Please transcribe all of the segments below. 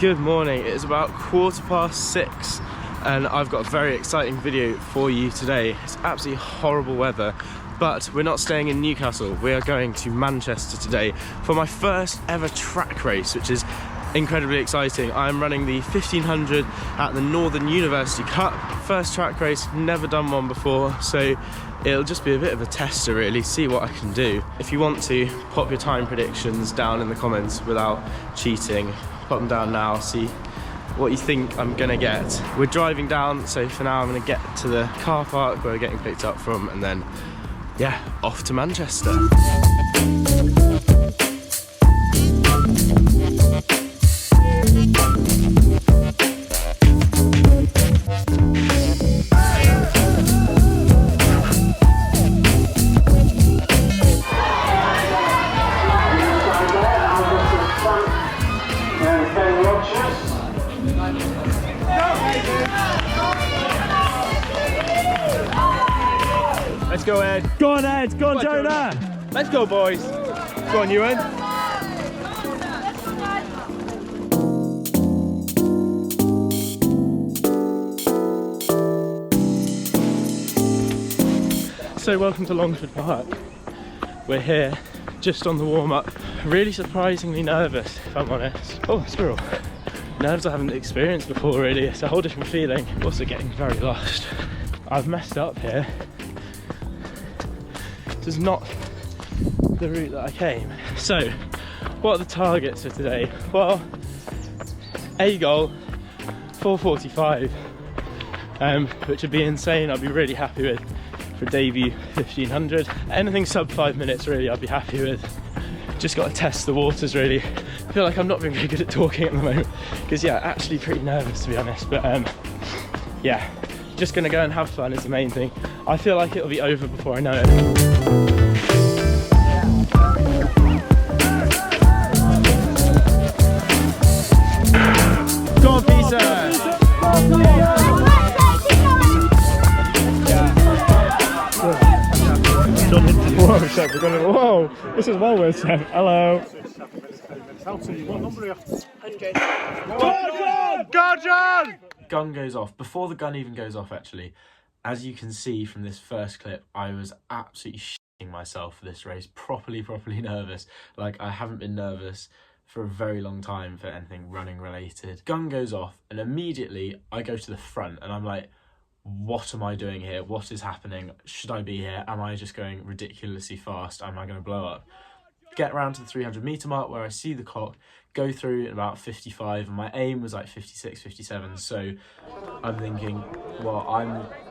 Good morning, it is about 6:15 and I've got a very exciting video for you today. It's absolutely horrible weather, but we're not staying in Newcastle. We are going to Manchester today for my first ever track race, which is incredibly exciting. I'm running the 1500 at the Northern University Cup. First track race, never done one before, so it'll just be a bit of a tester really, see what I can do. If you want to, pop your time predictions down in the comments without cheating. Pop them down now, see what you think I'm gonna get. We're driving down, so for now I'm gonna get to the car park where we're getting picked up from, and then, yeah, off to Manchester. Let's go, Ed. Go on, Ed. Go on, Jonah. Let's go, boys. Go on, Ewan. So, welcome to Longford Park. We're here, just on the warm-up. Really surprisingly nervous, if I'm honest. Oh, squirrel. Nerves I haven't experienced before, really. It's a whole different feeling. Also getting very lost. I've messed up here. This is not the route that I came. So, what are the targets for today? Well, a goal, 4:45, which would be insane. I'd be really happy with for debut 1500. Anything sub 5 minutes, really, I'd be happy with. Just got to test the waters, really. I feel like I'm not being very good at talking at the moment because, yeah, actually pretty nervous to be honest. But yeah, just gonna go and have fun is the main thing. I feel like it'll be over before I know it. Go on, Peter! Whoa, Chef, we're gonna, whoa, this is well worth Chef. Hello. What number are you? 100. Go, John! Gun goes off. Before the gun even goes off, actually, as you can see from this first clip, I was absolutely shitting myself for this race. Properly nervous. Like, I haven't been nervous for a very long time for anything running related. Gun goes off, and immediately I go to the front, and I'm like, what am I doing here? What is happening? Should I be here? Am I just going ridiculously fast? Am I going to blow up? Get around to the 300 meter mark where I see the clock go through at about 55, and my aim was like 56, 57. So I'm thinking, well,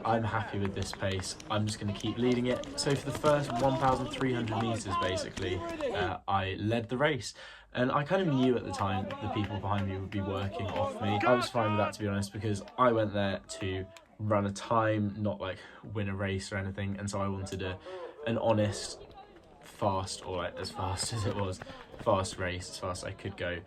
I'm happy with this pace. I'm just going to keep leading it. So for the first 1,300 meters, basically, I led the race. And I kind of knew at the time that the people behind me would be working off me. I was fine with that, to be honest, because I went there to run a time, not like win a race or anything. And so I wanted an honest, fast, or like as fast as it was, fast race, as fast as I could go.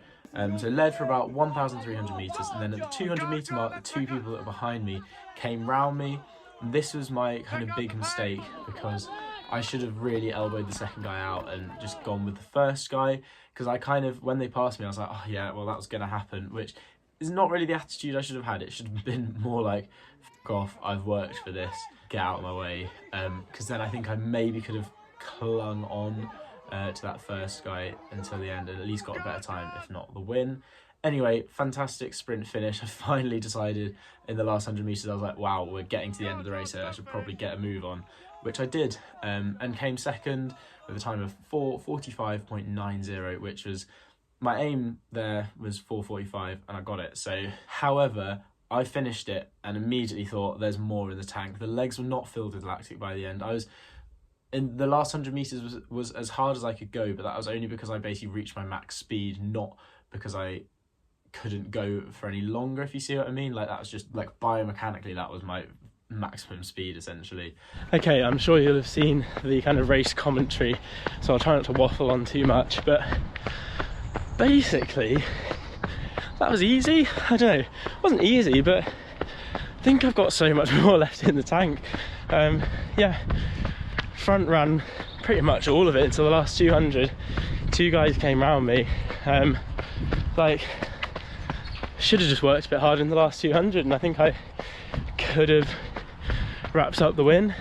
So led for about 1,300 meters, and then at the 200 meter mark, the two people that were behind me came round me. And this was my kind of big mistake, because I should have really elbowed the second guy out and just gone with the first guy, because I kind of, when they passed me, I was like, oh yeah, well, that was going to happen, which is not really the attitude I should have had. It should have been more like, fuck off, I've worked for this, get out of my way, because then I think I maybe could have clung on to that first guy until the end and at least got a better time, if not the win. Anyway, fantastic sprint finish. I finally decided in the last 100 meters, I was like, wow, we're getting to the end of the race here, I should probably get a move on, which I did, and came second with a time of 4:45.90, which was, my aim there was 4:45 and I got it. So, however, I finished it and immediately thought there's more in the tank. The legs were not filled with lactic by the end. I was, in the last 100 meters was as hard as I could go, but that was only because I basically reached my max speed, not because I couldn't go for any longer, if you see what I mean. Like, that was just like biomechanically, that was my maximum speed essentially. Okay, I'm sure you'll have seen the kind of race commentary, so I'll try not to waffle on too much, but basically that was easy. I don't know, it wasn't easy, but I think I've got so much more left in the tank. Yeah, front ran pretty much all of it until the last 200. Two guys came round me, like, Should have just worked a bit harder in the last 200, and I think I could have wrapped up the win.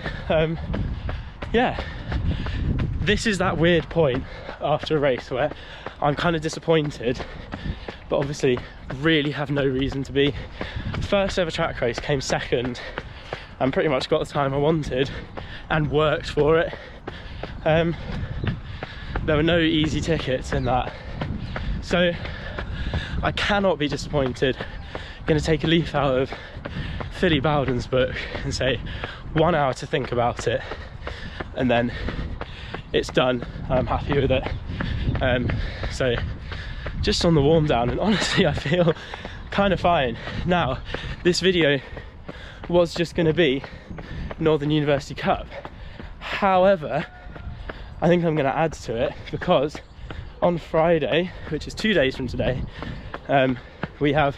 Yeah, this is that weird point after a race where I'm kind of disappointed, but obviously really have no reason to be. First ever track race, came second, and pretty much got the time I wanted and worked for it. There were no easy tickets in that, so I cannot be disappointed. Going to take a leaf out of Philly Bowden's book and say 1 hour to think about it, and then it's done. I'm happy with it. So just on the warm down, and honestly I feel kind of fine. Now this video was just going to be Northern University Cup, however I think I'm going to add to it, because on Friday, which is 2 days from today, we have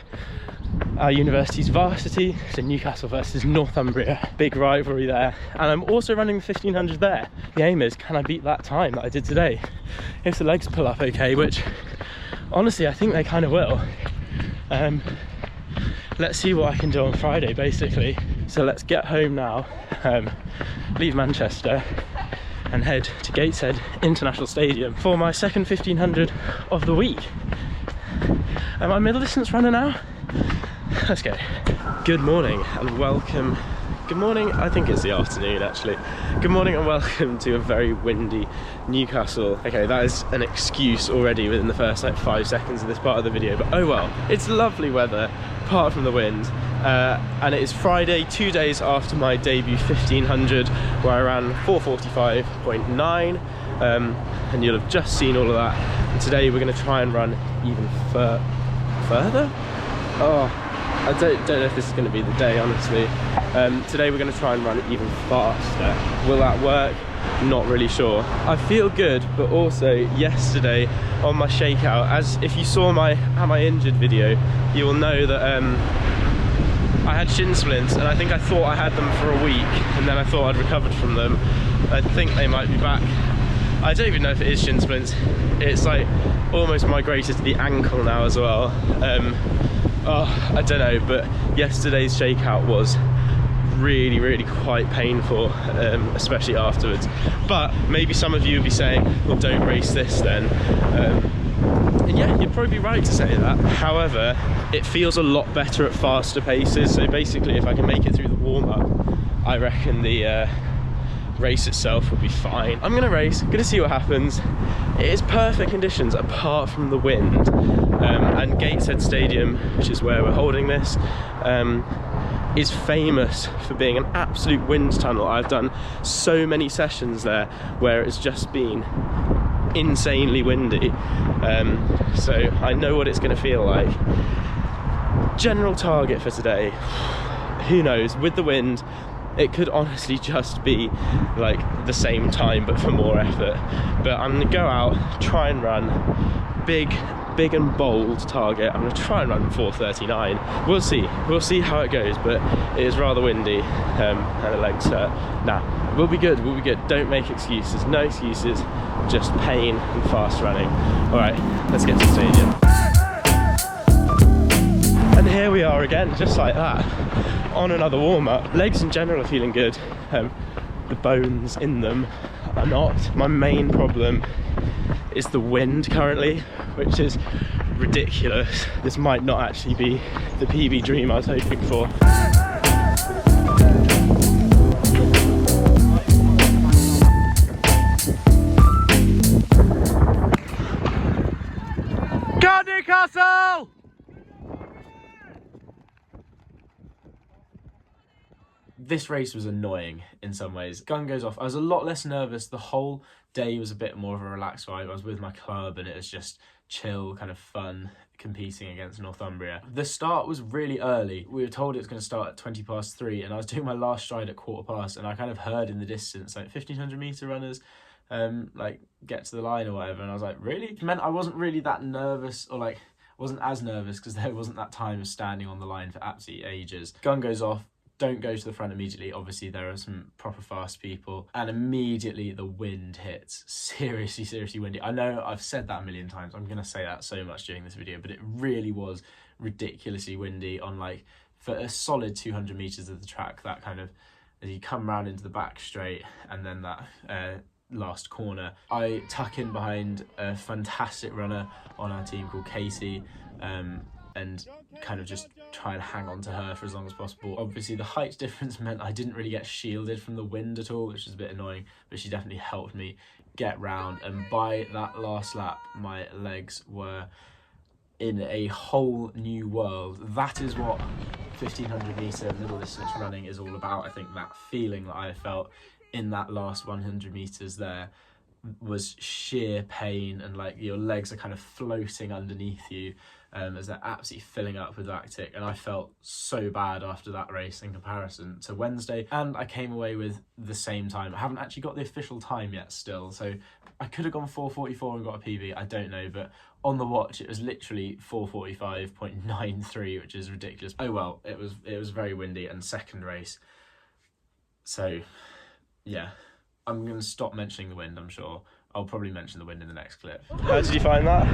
our university's varsity, so Newcastle versus Northumbria, big rivalry there, and I'm also running the 1500 there. The aim is, can I beat that time that I did today? If the legs pull up okay, which honestly I think they kind of will. Let's see what I can do on Friday basically. So let's get home now, leave Manchester and head to Gateshead International Stadium for my second 1500 of the week. Am I middle distance runner now? Let's go. Good morning and welcome. Good morning, I think it's the afternoon actually. Good morning and welcome to a very windy Newcastle. Okay, that is an excuse already within the first like 5 seconds of this part of the video, but oh well. It's lovely weather, apart from the wind. And it is Friday, 2 days after my debut 1500, where I ran 4:45.9, and you'll have just seen all of that. And today we're going to try and run even further. Oh, I don't know if this is going to be the day, honestly. Today we're going to try and run even faster. Will that work? Not really sure. I feel good, but also yesterday on my shakeout, as if you saw my injured video, you will know that I had shin splints, and I think I thought I had them for a week, and then I thought I'd recovered from them. I think they might be back. I don't even know if it is shin splints. It's like almost migrated to the ankle now as well. Oh, I don't know, but yesterday's shakeout was really quite painful, especially afterwards. But maybe some of you would be saying, well, don't race this then. And yeah, you'd probably be right to say that. However, it feels a lot better at faster paces. So basically, if I can make it through the warm-up, I reckon the race itself will be fine. I'm gonna race, gonna see what happens. It is perfect conditions apart from the wind. And Gateshead Stadium, which is where we're holding this, is famous for being an absolute wind tunnel. I've done so many sessions there where it's just been insanely windy, so I know what it's going to feel like. General target for today, who knows, with the wind it could honestly just be like the same time but for more effort. But I'm going to go out, try and run big and bold target. I'm going to try and run 4:39. We'll see how it goes, but it is rather windy, and the legs hurt. Nah, we'll be good, don't make excuses, no excuses, just pain and fast running. Alright, let's get to the stadium. And here we are again, just like that, on another warm-up. Legs in general are feeling good, the bones in them are not. My main problem is the wind currently, which is ridiculous. This might not actually be the PB dream I was hoping for. Go Newcastle! This race was annoying in some ways. Gun goes off. I was a lot less nervous. The whole day was a bit more of a relaxed vibe. I was with my club and it was just chill, kind of fun, competing against Northumbria. The start was really early. We were told it was going to start at 3:20, and I was doing my last stride at 3:15, and I kind of heard in the distance like 1500 meter runners like get to the line or whatever, and I was like, really? It meant I wasn't really that nervous, or like wasn't as nervous because there wasn't that time of standing on the line for absolutely ages. Gun goes off. Don't go to the front immediately. Obviously, there are some proper fast people. And immediately the wind hits. Seriously windy. I know I've said that a million times. I'm going to say that so much during this video, but it really was ridiculously windy on like, for a solid 200 meters of the track, that kind of, as you come round into the back straight and then that last corner, I tuck in behind a fantastic runner on our team called Katie, and kind of just try and hang on to her for as long as possible. Obviously the height difference meant I didn't really get shielded from the wind at all, which is a bit annoying, but she definitely helped me get round, and by that last lap my legs were in a whole new world. That is what 1500 meter middle distance running is all about. I think that feeling that I felt in that last 100 meters there was sheer pain, and like your legs are kind of floating underneath you as they're absolutely filling up with lactic, and I felt so bad after that race in comparison to Wednesday. And I came away with the same time. I haven't actually got the official time yet still, so I could have gone 4:44 and got a PB, I don't know, but on the watch it was literally 4:45.93, which is ridiculous. Oh well, it was very windy and second race, so yeah, I'm going to stop mentioning the wind. I'm sure I'll probably mention the wind in the next clip. How did you find that?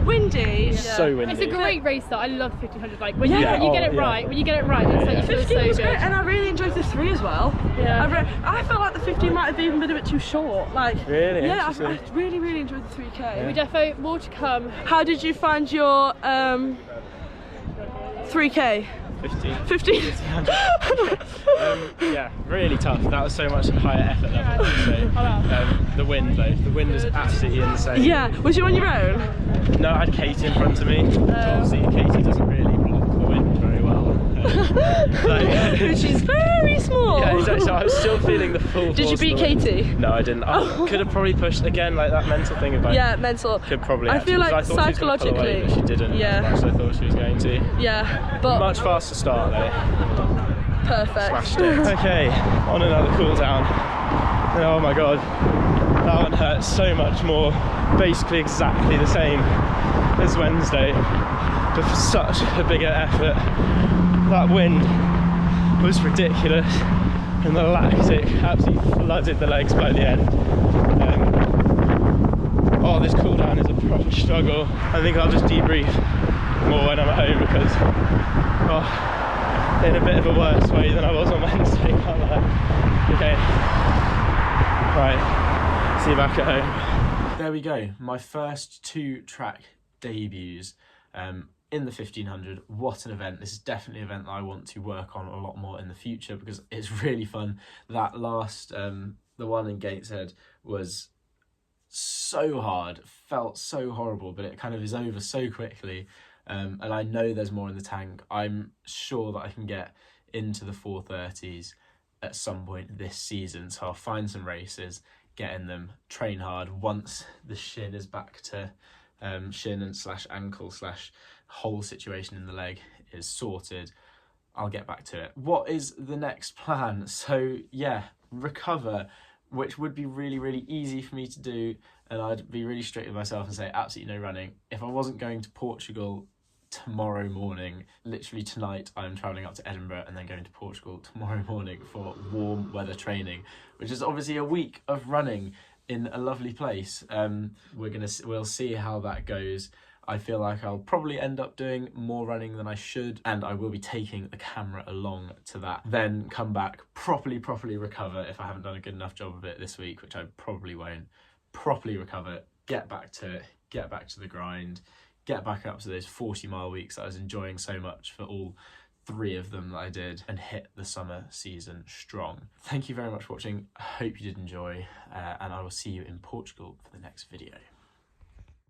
Windy. Yeah. So windy. It's a great race though. I love 1500. Like when you get it right, it's like you feel 15 so was good. great, and I really enjoyed the 3 as well. Yeah. I felt like the 15 might have even been a bit too short. Like really? Yeah, I really enjoyed the 3K. Yeah. We defo more to come. How did you find your 3K? 15. Yeah, really tough. That was so much higher effort level. So, the wind though, the wind is absolutely insane. Yeah, was you on your own? No, I had Katie in front of me. Obviously, Katie doesn't really block the wind very well. She's very small. Yeah, exactly. So I was still feeling the full Did you force beat of the wind. Katie? No, I didn't. I could have probably pushed again, like that mental thing of like. Yeah, mental. Could probably. I feel like I thought psychologically. She was gonna pull away, but she didn't. Yeah. As much as I thought she was going to. Yeah, but Much faster start though. perfect. Smashed it. Okay, on another cool down. Oh my god, that one hurts so much more. Basically exactly the same as Wednesday, but for such a bigger effort. That wind was ridiculous, and the lactic absolutely flooded the legs by the end. Oh, this cool down is a proper struggle. I think I'll just debrief more when I'm at home, because in a bit of a worse way than I was on Wednesday, can't I? Okay, right, see you back at home. There we go, my first 2 track debuts in the 1500. What an event. This is definitely an event that I want to work on a lot more in the future, because it's really fun. That last, the one in Gateshead was so hard, felt so horrible, but it kind of is over so quickly. And I know there's more in the tank. I'm sure that I can get into the 4:30s at some point this season, so I'll find some races, get in them, train hard. Once the shin is back to shin and / ankle / whole situation in the leg is sorted, I'll get back to it. What is the next plan? So yeah, recover, which would be really easy for me to do, and I'd be really strict with myself and say absolutely no running. If I wasn't going to Portugal tomorrow morning, literally tonight I'm travelling up to Edinburgh and then going to Portugal tomorrow morning for warm weather training, which is obviously a week of running in a lovely place. We'll see how that goes. I feel like I'll probably end up doing more running than I should, and I will be taking the camera along to that. Then come back, properly recover if I haven't done a good enough job of it this week, which I probably won't. Properly recover, get back to it, get back to the grind, get back up to those 40-mile weeks that I was enjoying so much for all 3 of them that I did, and hit the summer season strong. Thank you very much for watching. I hope you did enjoy, and I will see you in Portugal for the next video.